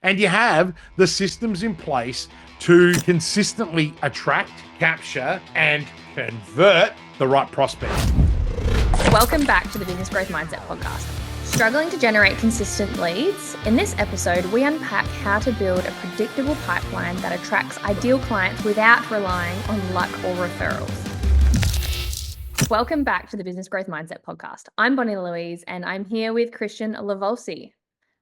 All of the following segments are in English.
and you have the systems in place to consistently attract, capture, and convert the right prospects. Welcome back to the Business Growth Mindset podcast. Struggling to generate consistent leads? In this episode, we unpack how to build a predictable pipeline that attracts ideal clients without relying on luck or referrals. Welcome back to the Business Growth Mindset podcast. I'm Louise, and I'm here with Kristian Livolsi.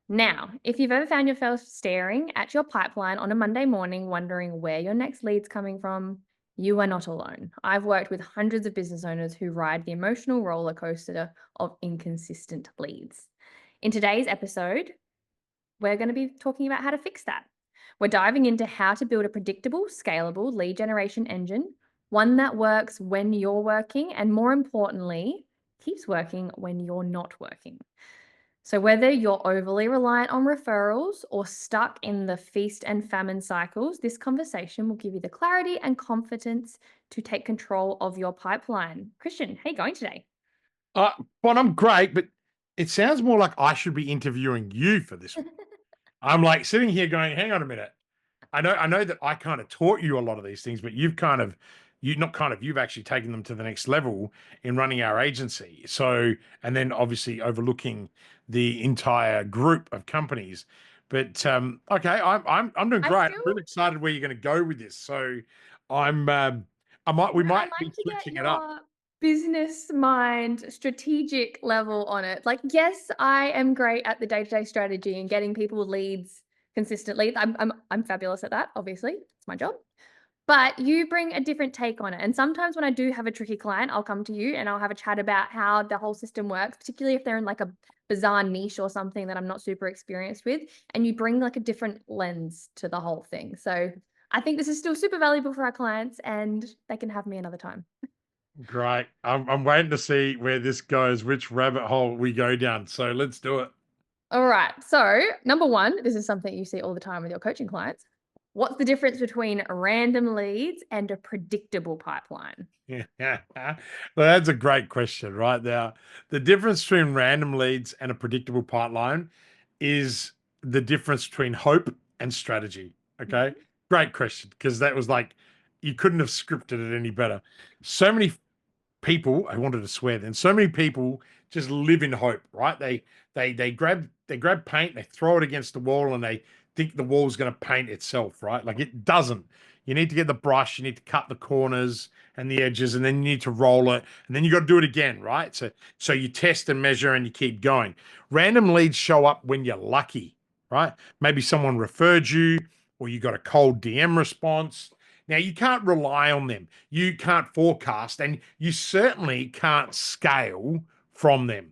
Now, if you've ever found yourself staring at your pipeline on a Monday morning, wondering where your next lead's coming from, you are not alone. I've worked with hundreds of business owners who ride the emotional roller coaster of inconsistent leads. In today's episode, we're going to be talking about how to fix that. We're diving into how to build a predictable, scalable lead generation engine, one that works when you're working and, more importantly, keeps working when you're not working. So whether you're overly reliant on referrals or stuck in the feast and famine cycles, this conversation will give you the clarity and confidence to take control of your pipeline. Kristian, how are you going today? But I'm great, but it sounds more like I should be interviewing you for this one. I'm like sitting here going, hang on a minute. I know that I kind of taught you a lot of these things, but you've actually taken them to the next level in running our agency. So, and then obviously overlooking the entire group of companies. But okay, I'm doing I great. I'm feel really excited where you're going to go with this. So, we I'd might be like to get switching it up. your business mind strategic level on it. Like, yes, I am great at the day-to-day strategy and getting people leads consistently. I'm fabulous at that, obviously. It's my job. But you bring a different take on it. And sometimes when I do have a tricky client, I'll come to you and I'll have a chat about how the whole system works, particularly if they're in like a bizarre niche or something that I'm not super experienced with. And you bring like a different lens to the whole thing. So I think this is still super valuable for our clients and they can have me another time. Great. I'm waiting to see where this goes, which rabbit hole we go down. So let's do it. All right. So, number one, this is something you see all the time with your coaching clients. What's the difference between random leads and a predictable pipeline? Yeah, well, that's a great question, right? Now, the difference between random leads and a predictable pipeline is the difference between hope and strategy. Okay. Great question. Because that was like, you couldn't have scripted it any better. So many people, I wanted to swear then, so many people just live in hope, right? They grab paint, they throw it against the wall, and they think the wall's going to paint itself, right? Like it doesn't. You need to get the brush, you need to cut the corners and the edges, and then you need to roll it, and then you got to do it again, right? So you test and measure and you keep going. Random leads show up when you're lucky, right? Maybe someone referred you, or you got a cold DM response. Now, you can't rely on them. You can't forecast, and you certainly can't scale from them.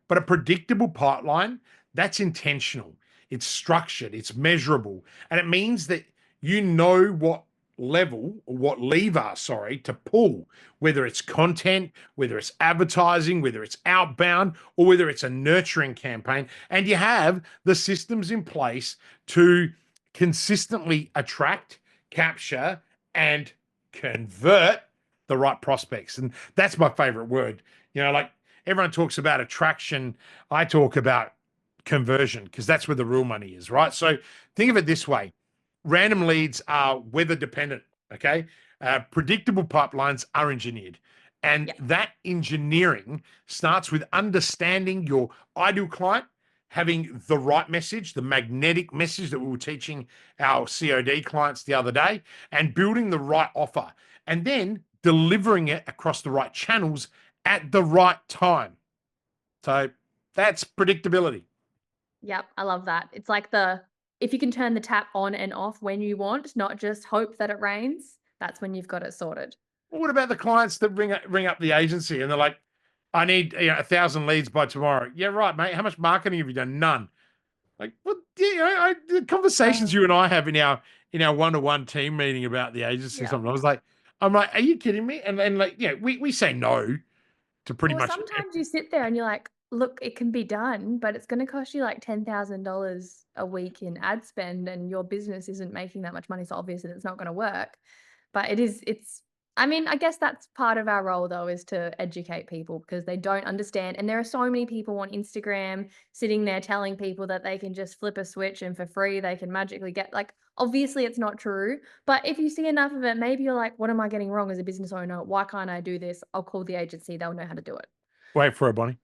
But a predictable pipeline, that's intentional. It's structured, it's measurable, and it means that you know what level or what lever, sorry, to pull, whether it's content, whether it's advertising, whether it's outbound, or whether it's a nurturing campaign. And you have the systems in place to consistently attract, capture, and convert the right prospects. And that's my favorite word. Like everyone talks about attraction, I talk about conversion because that's where the real money is, right? So think of it this way: random leads are weather dependent, okay? Predictable pipelines are engineered. And Yeah. that engineering starts with understanding your ideal client, having the right message, the magnetic message that we were teaching our COD clients the other day, and building the right offer, and then delivering it across the right channels at the right time. So that's predictability. Yep, I love that. It's like if you can turn the tap on and off when you want, not just hope that it rains, that's when you've got it sorted. Well, what about the clients that ring up the agency and they're like, I need 1,000 leads by tomorrow. Yeah, right, mate. How much marketing have you done? None. Like, what? The conversations Oh, you and I have in our one-to-one team meeting about the agency. yeah. Something. I'm like, are you kidding me? And like, we say no to pretty Well, much. sometimes you sit there and you're like, look, it can be done, but it's going to cost you like $10,000 a week in ad spend and your business isn't making that much money. So obviously it's not going to work. But it's I mean, I guess that's part of our role, though, is to educate people because they don't understand. And there are so many people on Instagram sitting there telling people that they can just flip a switch and for free they can magically get, like, obviously it's not true. But if you see enough of it, maybe you're like, what am I getting wrong as a business owner? Why can't I do this? I'll call the agency. They'll know how to do it. Wait for it, Bonnie.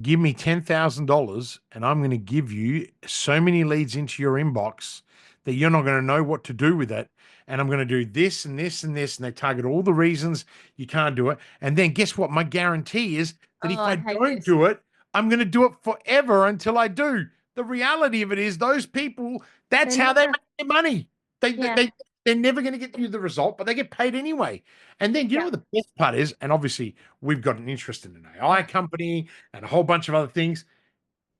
Give me $10,000 and I'm going to give you so many leads into your inbox that you're not going to know what to do with it. And I'm going to do this and this and this. And they target all the reasons you can't do it. And then guess what? My guarantee is that Oh, if I I hate don't this. do it, I'm going to do it forever until I do. The reality of it is those people, that's They're how they never, make their money. They, they, yeah, they, they're never going to get you the result, but they get paid anyway. And then you know yeah, what the best part is? And obviously we've got an interest in an AI company and a whole bunch of other things.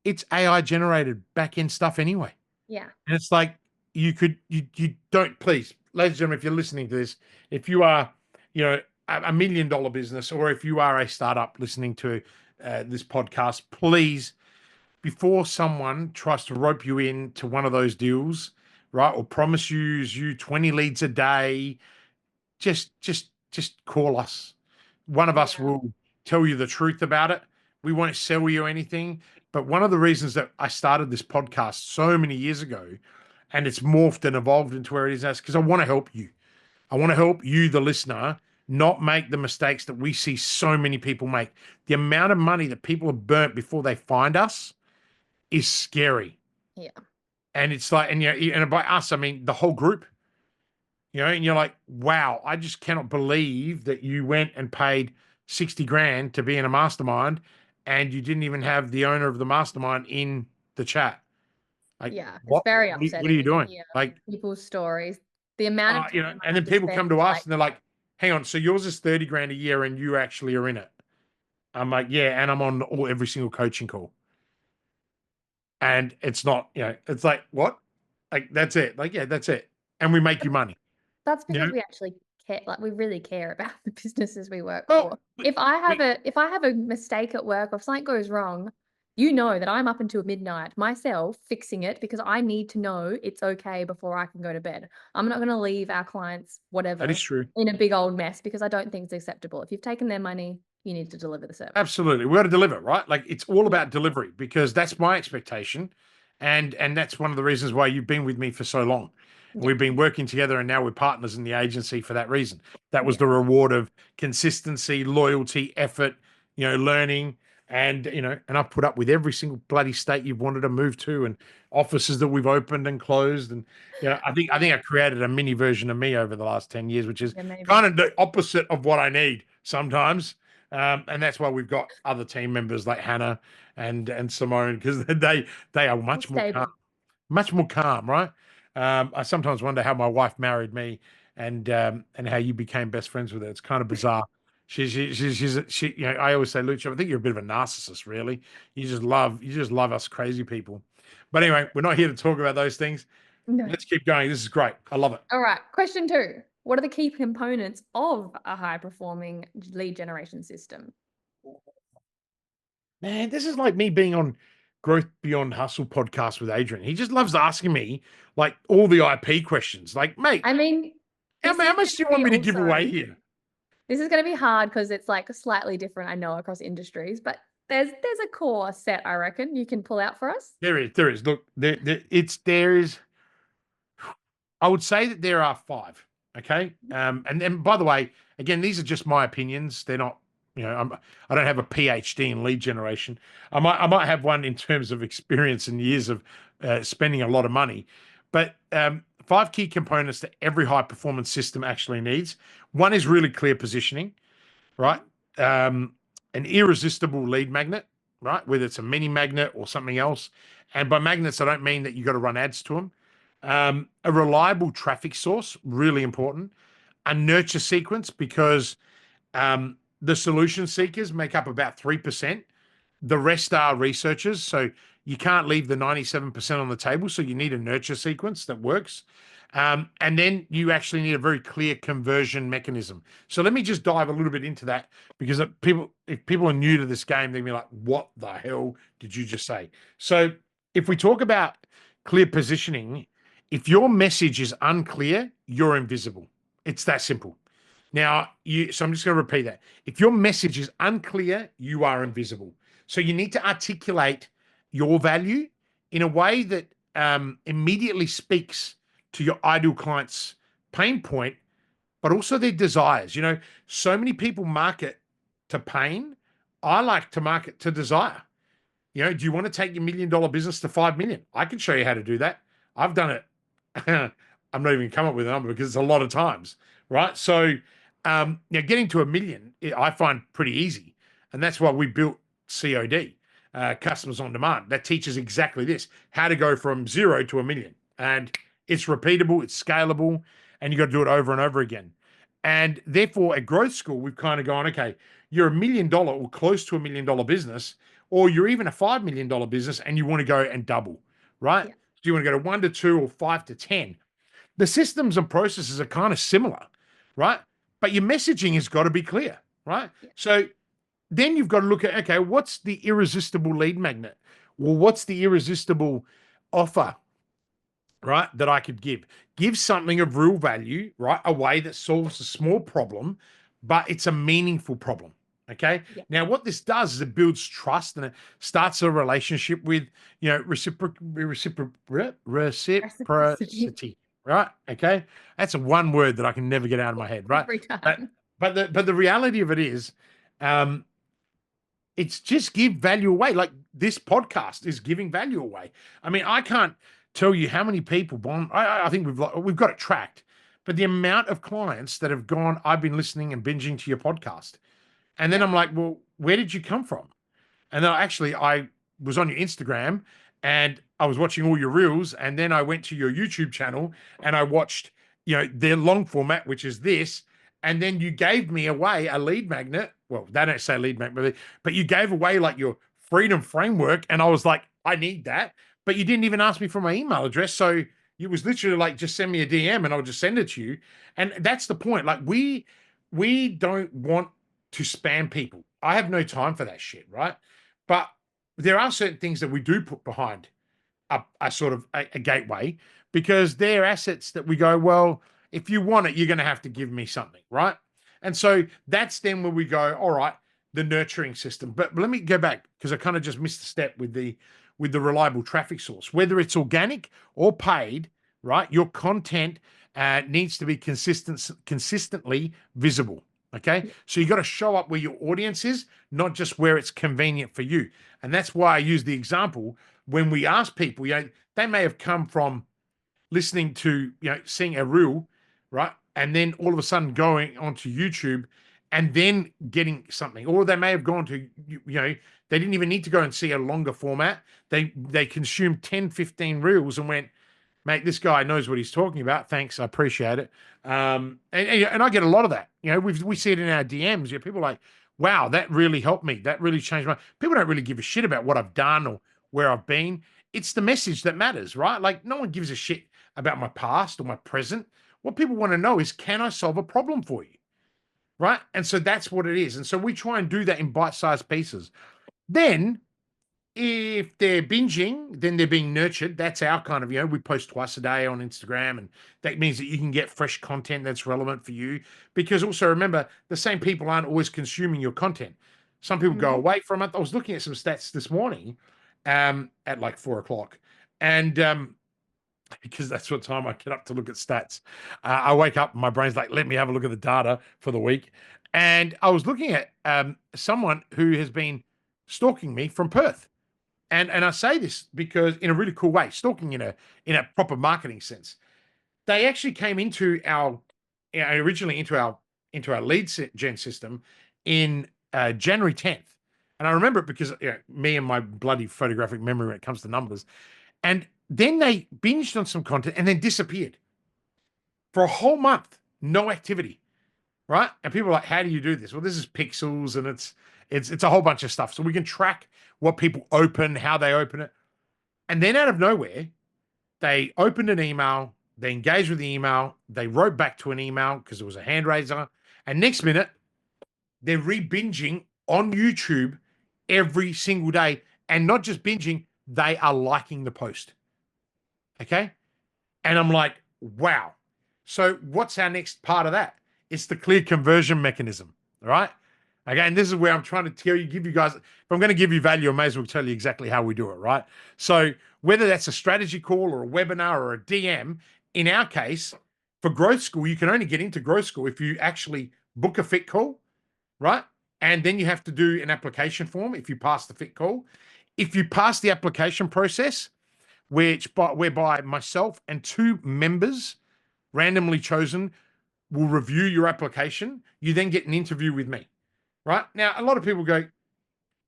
It's AI generated back end stuff anyway. yeah, And it's like you don't, please, ladies and gentlemen, if you're listening to this, if you are, $1 million business, or if you are a startup listening to this podcast, please, before someone tries to rope you into one of those deals, right, or promise you 20 leads a day, just call us. One of us yeah, will tell you the truth about it. We won't sell you anything. But one of the reasons that I started this podcast so many years ago, and it's morphed and evolved into where it is now, is because I want to help you. I want to help you, the listener, not make the mistakes that we see so many people make. The amount of money that people have burnt before they find us is scary. yeah. And it's like, and by us, I mean the whole group. And you're like, wow, I just cannot believe that you went and paid 60 grand to be in a mastermind and you didn't even have the owner of the mastermind in the chat. Like, Yeah, it's what, very what are upsetting you when you doing? hear Like, people's stories. The amount of time I and have then to people spend come to us like, and they're like, hang on, so yours is 30 grand a year and you actually are in it. I'm like, yeah, and I'm on every single coaching call. And it's not, it's like, what? Like, that's it. Like, yeah, that's it. And we make you money. that's You because know? we actually care, like we really care about the businesses we work Well, for. If I have a mistake at work or if something goes wrong, you know that I'm up until midnight myself fixing it because I need to know it's okay before I can go to bed. I'm not going to leave our clients that is whatever true. in a big old mess because I don't think it's acceptable. If you've taken their money, you need to deliver the service. Absolutely. We got to deliver, right? Like it's all Yeah. about delivery because that's my expectation. And that's one of the reasons why you've been with me for so long. And Yeah. we've been working together and now we're partners in the agency for that reason. That was Yeah. the reward of consistency, loyalty, effort, learning. And I've put up with every single bloody state you've wanted to move to and offices that we've opened and closed. And I think I created a mini version of me over the last 10 years, which is Yeah, maybe. kind of the opposite of what I need sometimes. And that's why we've got other team members like Hannah and Simone because they are More much stable. more calm, right? I sometimes wonder how my wife married me and how you became best friends with her. It's kind of bizarre. She I always say, Lucia, I think you're a bit of a narcissist, really. You just love us crazy people. But anyway, we're not here to talk about those things. No. Let's keep going. This is great. I love it. All right. Question 2. What are the key components of a high performing lead generation system? Man, this is like me being on Growth Beyond Hustle podcast with Adrian. He just loves asking me like all the IP questions. Like, mate, I mean, how, this is how going much do to you want be me to give also, away here? this is going to be hard because it's like slightly different, I know, across industries, but there's a core set, I reckon, you can pull out for us. There is. Look, there is. I would say that there are five. Okay. And then by the way, again, these are just my opinions. They're not, I don't have a PhD in lead generation. I might have one in terms of experience and years of spending a lot of money. But five key components that every high performance system actually needs. One is really clear positioning, right? Um, an irresistible lead magnet, right? Whether it's a mini magnet or something else. And by magnets, I don't mean that you got to run ads to them. A reliable traffic source, really important. A nurture sequence because the solution seekers make up about 3%. The rest are researchers. So you can't leave the 97% on the table. So you need a nurture sequence that works. And then you actually need a very clear conversion mechanism. So let me just dive a little bit into that because if people are new to this game, they'll be like, what the hell did you just say? So if we talk about clear positioning, if your message is unclear, you're invisible. It's that simple. Now, so I'm just going to repeat that. If your message is unclear, you are invisible. So you need to articulate your value in a way that immediately speaks to your ideal client's pain point, but also their desires. So many people market to pain. I like to market to desire. Do you want to take your $1 million business to 5 million? I can show you how to do that. I've done it. I'm not even come up with a number because it's a lot of times, right? So, getting to 1 million, I find pretty easy. And that's why we built COD, Customers on Demand. That teaches exactly this, how to go from 0 to 1 million. And it's repeatable, it's scalable, and you got to do it over and over again. And therefore, at Growth School, we've kind of gone, okay, you're $1 million or close to $1 million business, or you're even a $5 million business and you want to go and double, right? Yeah. Do you want to go to 1 to 2 or 5 to 10? The systems and processes are kind of similar, right? But your messaging has got to be clear, right? Yeah. So then you've got to look at, okay, what's the irresistible lead magnet? Well, what's the irresistible offer, right, that I could give? Give something of real value, right? A way that solves a small problem, but it's a meaningful problem. Okay. Yeah. Now, what this does is it builds trust and it starts a relationship with, reciprocity, right? Okay. That's a one word that I can never get out of my head, right? Every But time. but the reality of it is, um, it's just give value away. Like this podcast is giving value away. I mean, I can't tell you how many people, Bon. I think we've got it tracked, but the amount of clients that have gone, I've been listening and binging to your podcast, and then Yeah. I'm like, well, where did you come from? And then actually, I was on your Instagram and I was watching all your reels. And then I went to your YouTube channel and I watched, their long format, which is this. And then you gave me away a lead magnet. Well, they don't say lead magnet, but you gave away like your freedom framework. And I was like, I need that. But you didn't even ask me for my email address. So it was literally like, just send me a DM and I'll just send it to you. And that's the point. Like we don't want to spam people. I have no time for that shit, right? But there are certain things that we do put behind a sort of a gateway because they're assets that we go, well, if you want it, you're going to have to give me something, right? And so that's then where we go, all right, the nurturing system. But let me go back because I kind of just missed a step with the reliable traffic source, whether it's organic or paid, right? Your content needs to be consistently visible. Okay. Yeah. So you got to show up where your audience is, not just where it's convenient for you. And that's why I use the example when we ask people, they may have come from listening to, seeing a reel, right? And then all of a sudden going onto YouTube and then getting something. Or they may have gone to, they didn't even need to go and see a longer format. They consumed 10, 15 reels and went, mate, this guy knows what he's talking about. Thanks, I appreciate it. And I get a lot of that. We see it in our DMs. People are like, wow, that really helped me. That really changed my. People don't really give a shit about what I've done or where I've been. It's the message that matters, right? Like no one gives a shit about my past or my present. What people want to know is, can I solve a problem for you? Right? And so that's what it is. And so we try and do that in bite-sized pieces. Then if they're binging, then they're being nurtured. That's our kind of, we post twice a day on Instagram, and that means that you can get fresh content that's relevant for you. Because also remember, the same people aren't always consuming your content. Some people go Mhm. away from it. I was looking at some stats this morning at like 4 o'clock. And because that's what time I get up to look at stats. I wake up, my brain's like, let me have a look at the data for the week. And I was looking at someone who has been stalking me from Perth. And I say this because in a really cool way, stalking in a proper marketing sense. They actually came into our originally into our lead gen system in January 10th. And I remember it because me and my bloody photographic memory when it comes to numbers. And then they binged on some content and then disappeared for a whole month, no activity, right? And people are like, how do you do this? Well, this is pixels and it's a whole bunch of stuff. So we can track what people open, how they open it. And then out of nowhere, they opened an email, they engaged with the email, they wrote back to an email because it was a hand raiser. And next minute, they're re-binging on YouTube every single day. And not just binging, they are liking the post. Okay. And I'm like, wow. So what's our next part of that? It's the clear conversion mechanism. All right. Again, this is where I'm trying to tell you, give you guys, if I'm going to give you value, I may as well tell you exactly how we do it, right? So whether that's a strategy call or a webinar or a DM, in our case, for growth school, you can only get into growth school if you actually book a fit call, right? And then you have to do an application form if you pass the fit call. If you pass the application process, whereby myself and two members randomly chosen will review your application, you then get an interview with me, right? Now, a lot of people go,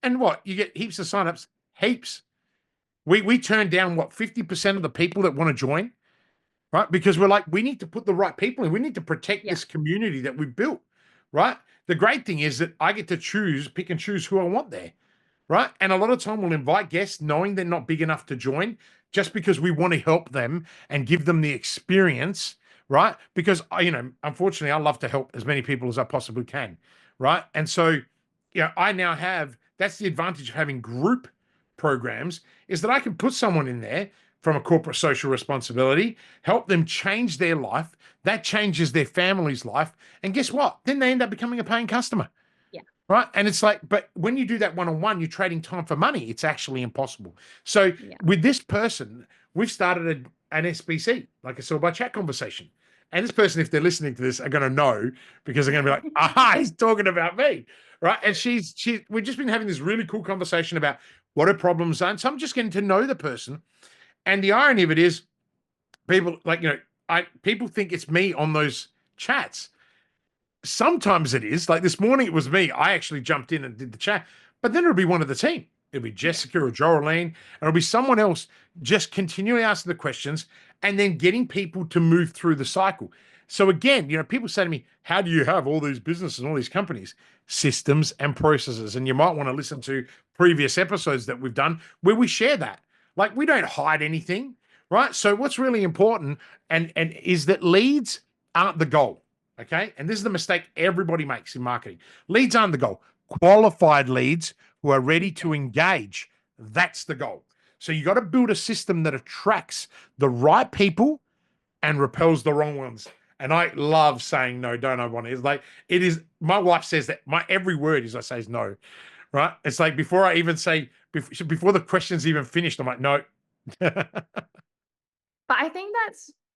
and what? You get heaps of signups, heaps. We turn down what 50% of the people that want to join, right? Because we're like, we need to put the right people in. We need to protect this community that we've built, right? The great thing is that I get to pick and choose who I want there, right? And a lot of time we'll invite guests knowing they're not big enough to join just because we want to help them and give them the experience, right? Because unfortunately, I love to help as many people as I possibly can, right? And so, I now have, that's the advantage of having group programs, is that I can put someone in there from a corporate social responsibility, help them change their life. That changes their family's life. And guess what? Then they end up becoming a paying customer. Right. And it's like, but when you do that one-on-one, you're trading time for money. It's actually impossible. So with this person, we've started an SBC, like a sell by chat conversation. And this person, if they're listening to this, are going to know because they're going to be like, aha, he's talking about me. Right. And we've just been having this really cool conversation about what her problems are. And so I'm just getting to know the person. And the irony of it is people people think it's me on those chats. Sometimes it is. Like this morning, it was me. I actually jumped in and did the chat, but then it'll be one of the team. It'll be Jessica or Joralene, and it'll be someone else just continually asking the questions and then getting people to move through the cycle. So again, people say to me, how do you have all these businesses and all these companies? Systems and processes. And you might want to listen to previous episodes that we've done where we share that. Like we don't hide anything, right? So what's really important and is that leads aren't the goal. Okay. And this is the mistake everybody makes in marketing. Leads aren't the goal. Qualified leads who are ready to engage. That's the goal. So you got to build a system that attracts the right people and repels the wrong ones. And I love saying no, don't I want it? It's like, it is, my wife says that my every word is I say is no, right? It's like before I even say, before the question's even finished, I'm like, no. But I think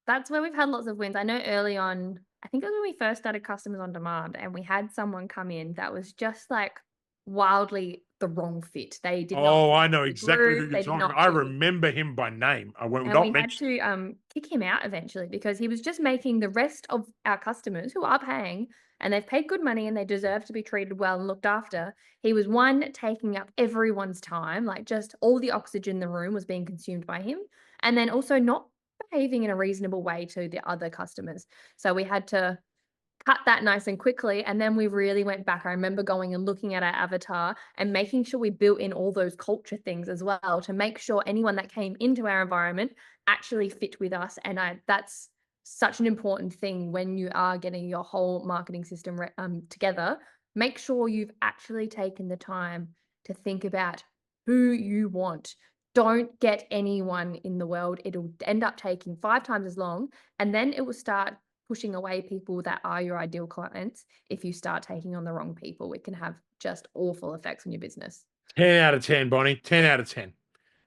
that's where we've had lots of wins. I know early on, I think it was when we first started Customers on Demand, and we had someone come in that was just like wildly the wrong fit. They did not. Oh, I know exactly who they you're did talking not about. I fit. remember him by name. I won't And not we had mention. to kick him out eventually because he was just making the rest of our customers who are paying and they've paid good money and they deserve to be treated well and looked after. He was taking up everyone's time, like just all the oxygen in the room was being consumed by him, and then also not behaving in a reasonable way to the other customers. So we had to cut that nice and quickly. And then we really went back. I remember going and looking at our avatar and making sure we built in all those culture things as well to make sure anyone that came into our environment actually fit with us. And that's such an important thing when you are getting your whole marketing system together. Make sure you've actually taken the time to think about who you want. Don't get anyone in the world. It'll end up taking 5 times as long, and then it will start pushing away people that are your ideal clients. If you start taking on the wrong people, it can have just awful effects on your business. 10 out of 10, Bonnie. 10 out of 10.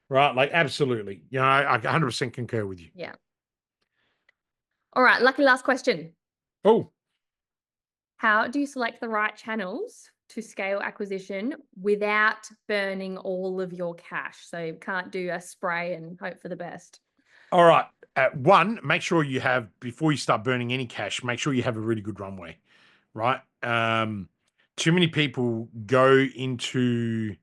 Right? Like, absolutely. I 100% concur with you. Yeah. All right. Lucky last question. Oh, How do you select the right channels to scale acquisition without burning all of your cash? So you can't do a spray and hope for the best. all right. One, make sure you have, before you start burning any cash, make sure you have a really good runway, right? Too many people go into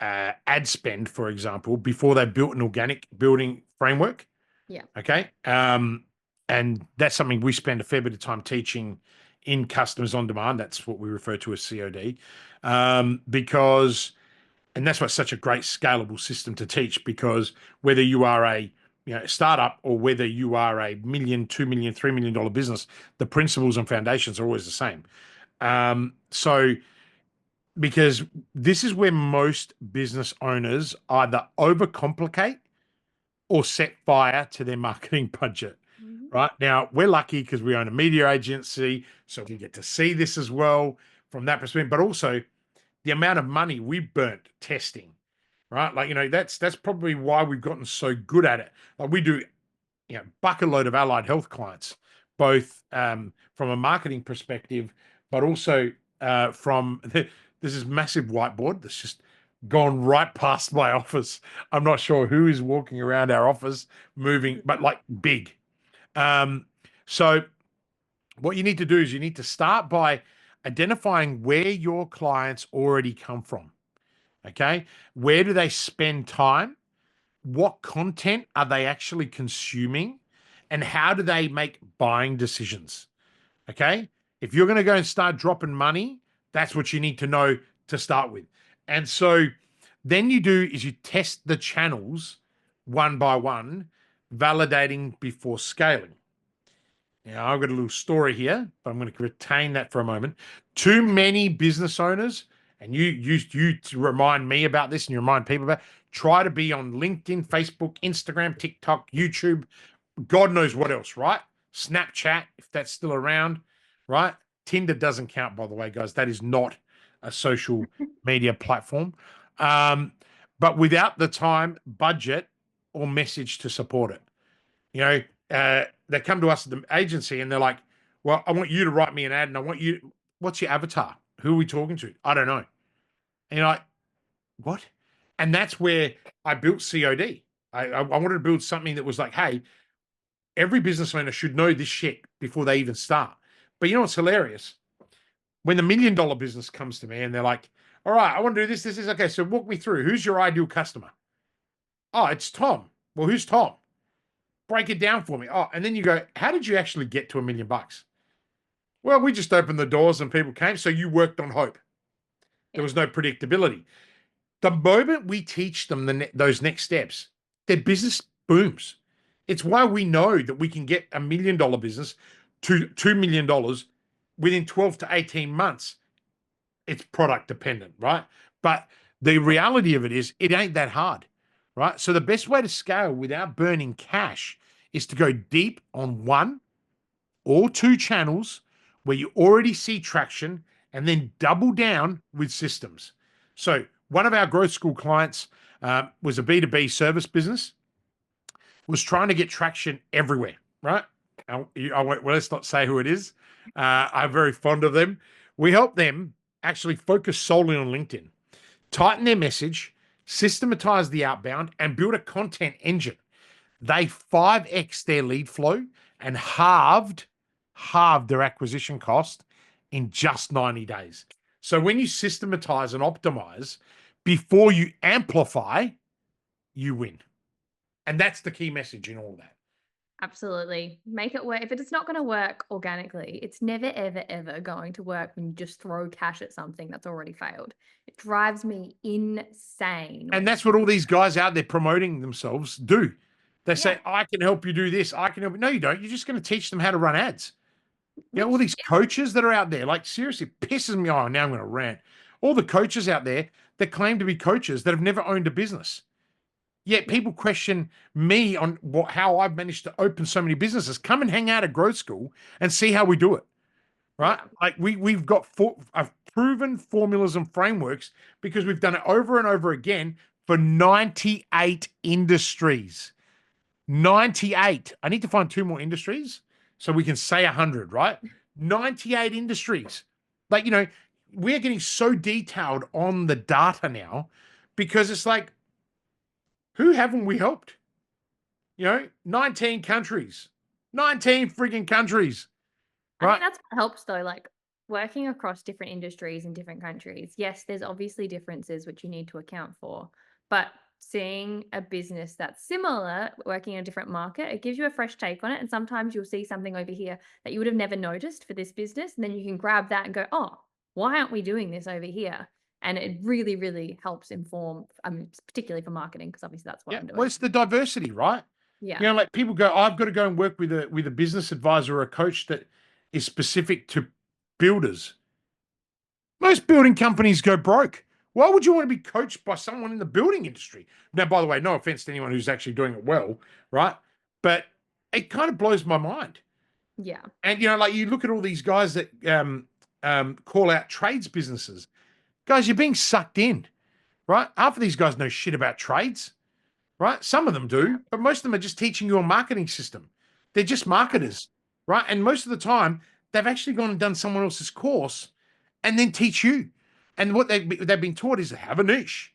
ad spend, for example, before they've built an organic building framework. Yeah. Okay. And that's something we spend a fair bit of time teaching in Customers on Demand. That's what we refer to as COD. And that's what's such a great scalable system to teach, because whether you are a startup or whether you are a $1 million, $2 million, $3 million business, the principles and foundations are always the same. So because this is where most business owners either overcomplicate or set fire to their marketing budget, right? Now, we're lucky because we own a media agency, so we get to see this as well from that perspective, but also the amount of money we burnt testing, right? Like, that's probably why we've gotten so good at it. Like we do, bucket load of allied health clients, both from a marketing perspective, but also from this is massive whiteboard that's just gone right past my office. I'm not sure who is walking around our office moving, but like big. So what you need to do is you need to start by identifying where your clients already come from. Okay. Where do they spend time? What content are they actually consuming? And how do they make buying decisions? Okay. If you're going to go and start dropping money, that's what you need to know to start with. And so then you do is you test the channels one by one, validating before scaling. Now, I've got a little story here, but I'm going to retain that for a moment. Too many business owners, and you to remind me about this and you remind people about, try to be on LinkedIn, Facebook, Instagram, TikTok, YouTube, God knows what else, right? Snapchat, if that's still around, right? Tinder doesn't count, by the way, guys. That is not a social media platform. But without the time, budget, or message to support it. They come to us at the agency and they're like, well, I want you to write me an ad and I want you, what's your avatar? Who are we talking to? I don't know. And you're like, what? And that's where I built COD. I wanted to build something that was like, hey, every business owner should know this shit before they even start. But you know what's hilarious? When the $1 million business comes to me and they're like, all right, I want to do this. Okay, so walk me through. Who's your ideal customer? Oh, it's Tom. Well, who's Tom? Break it down for me. Oh, and then you go, how did you actually get to $1 million? Well, we just opened the doors and people came. So you worked on hope. There was no predictability. The moment we teach them those next steps, their business booms. It's why we know that we can get $1 million business to $2 million within 12 to 18 months. It's product dependent, right? But the reality of it is it ain't that hard, right? So the best way to scale without burning cash is to go deep on one or two channels where you already see traction and then double down with systems. So one of our growth school clients was a B2B service business, was trying to get traction everywhere, right? Well, let's not say who it is. I'm very fond of them. We help them actually focus solely on LinkedIn, tighten their message, systematize the outbound, and build a content engine. They 5x their lead flow and halved their acquisition cost in just 90 days. So when you systematize and optimize before you amplify, you win. And that's the key message in all that. Absolutely. Make it work. If it's not going to work organically, it's never, ever, ever going to work when you just throw cash at something that's already failed. It drives me insane. And that's what all these guys out there promoting themselves do. They say, I can help you do this. I can help you. No, you don't. You're just going to teach them how to run ads. All these coaches that are out there, like seriously, pisses me off. Now I'm going to rant. All the coaches out there that claim to be coaches that have never owned a business. Yet people question me on how I've managed to open so many businesses. Come and hang out at growth school and see how we do it, right? Yeah. Like we've got proven formulas and frameworks because we've done it over and over again for 98 industries. 98. I need to find 2 more industries so we can say 100, right? 98 industries. Like, we're getting so detailed on the data now because it's like, who haven't we helped? 19 countries. 19 frigging countries. Right? I think that's what helps though, like working across different industries in different countries. Yes, there's obviously differences which you need to account for, but seeing a business that's similar, working in a different market, it gives you a fresh take on it. And sometimes you'll see something over here that you would have never noticed for this business. And then you can grab that and go, oh, why aren't we doing this over here? And it really, really helps inform, particularly for marketing, because obviously that's what I'm doing. Well, it's the diversity, right? Yeah. Like people go, I've got to go and work with a business advisor or a coach that is specific to builders. Most building companies go broke. Why would you want to be coached by someone in the building industry? Now, by the way, no offense to anyone who's actually doing it well, right? But it kind of blows my mind. Yeah. And like you look at all these guys that call out trades businesses. Guys, you're being sucked in, right? Half of these guys know shit about trades, right? Some of them Yeah. do, but most of them are just teaching you a marketing system. They're just marketers, right? And most of the time, they've actually gone and done someone else's course and then teach you. And what they've been taught is to have a niche.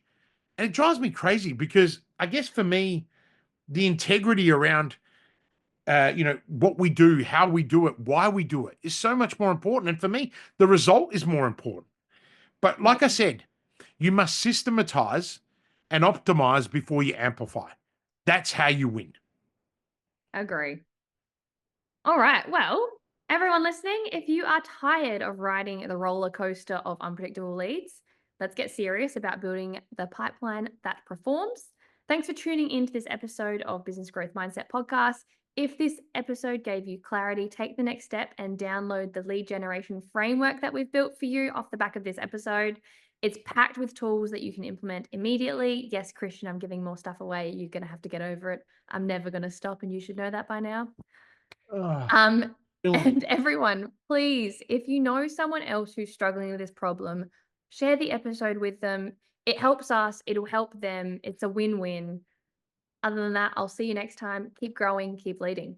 And it drives me crazy because I guess for me, the integrity around what we do, how we do it, why we do it is so much more important. And for me, the result is more important. But like I Yeah. said, you must systematize and optimize before you amplify. That's how you win. Agree. All right. Well, everyone listening, if you are tired of riding the roller coaster of unpredictable leads, let's get serious about building the pipeline that performs. Thanks for tuning into this episode of Business Growth Mindset Podcast. If this episode gave you clarity, take the next step and download the lead generation framework that we've built for you off the back of this episode. It's packed with tools that you can implement immediately. Yes, Kristian, I'm giving more stuff away. You're going to have to get over it. I'm never going to stop, and you should know that by now. Oh, Um, killing me. and everyone, please, if you know someone else who's struggling with this problem, share the episode with them. It helps us, it'll help them. It's a win-win. Other than that, I'll see you next time. Keep growing, keep leading.